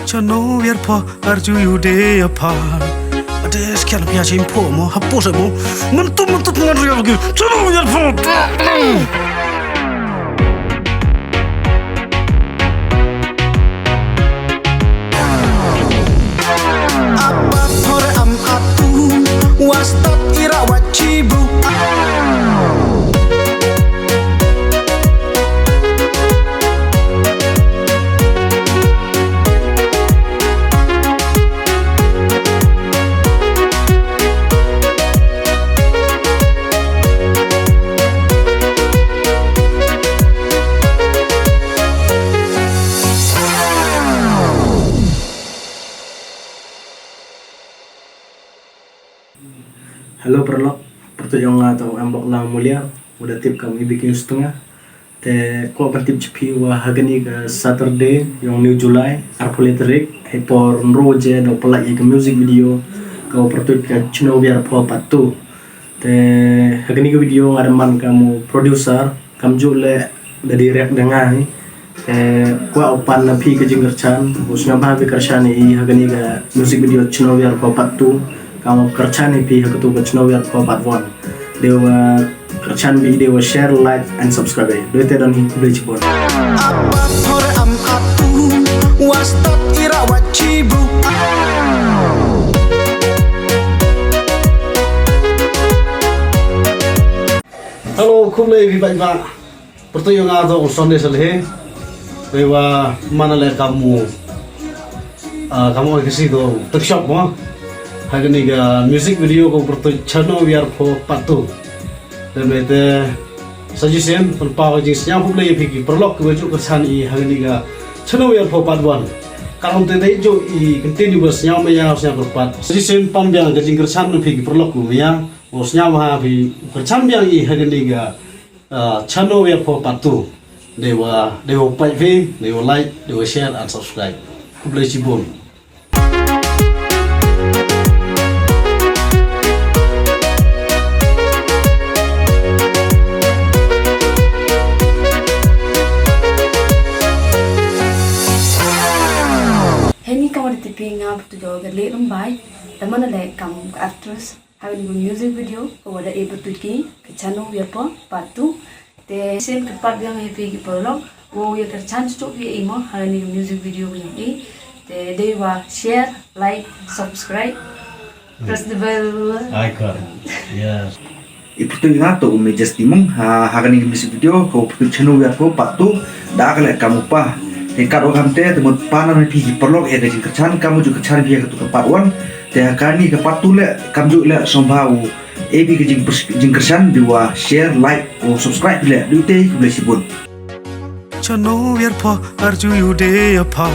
Chano yarpa arju yude apa ades kyan piache impo mo hapose mo mentut ngari lagi chano yarpa apa thore am atu wastat ira wachibu Halo perlok, pertanyaan atau ambok lang mulia, udah tip kami bikin setengah. Te ko akan tip cepi wah hagani ke Saturday yang New July, arpuleterik, hepor roje do pelak ke music video, kau pertanyaan ke channel biar po patu. Te hagani ke video ada man kamu producer, kamu jule dari rek dengai. Te ko opan napi ke jinggerchan, usnya bah bekerja ni hagani ke music video channel biar po patu. Kamu kerjaan ini ketua channel yang kau buat, dewa kerjaan ini dewa share, like, and subscribe. Dua dan beli cipon. apa thore am atu wastat ira wachibu Halo, kumle viva. Pertanyaan atau Sunday selesai. Dewa mana leh kamu ke situ workshop mo? Hagani ga music video ko perto channel biar po patu. Demete suggestion pelpa jing senyam play piki perlok ke baju kersan i hagani ga channel biar po patwan. Kalau tete jo i continuous senyam ya senyam perpat. Suggestion pam biang ke jing kersan piki perlok ku ya. O senyam ha pi kersan biang i hagani ga channel biar po patu. Dewa pai vi, dewa like, dewa share and subscribe. Ku play cibon. Hemi kamu di TV ngap tu jauh gerle lembai, teman ada kamu actress, having music video, kau ada able to ki, ke channel biar po, patu, te same kepat yang happy ki prolog, wo ya kerjaan cocok dia imo, having music video yang ini, te dewa share, like, subscribe, press the bell Icon, yes. Iputu ngato umi just timung hagani music video ko channel biar po patu dah kale kamu pa dekat orang teh temut panan pi perlok ada jing kerjaan kamu juga cari dia ke tempat wan teh kani ke patu le kamu juga le sombau ebi ke jing kerjaan dua share like or subscribe le dute boleh sibun chano yarpa arju yude apa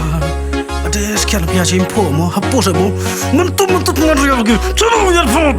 ades kyan piache impo mo hapose mo mentut ngari lagi chano yarpa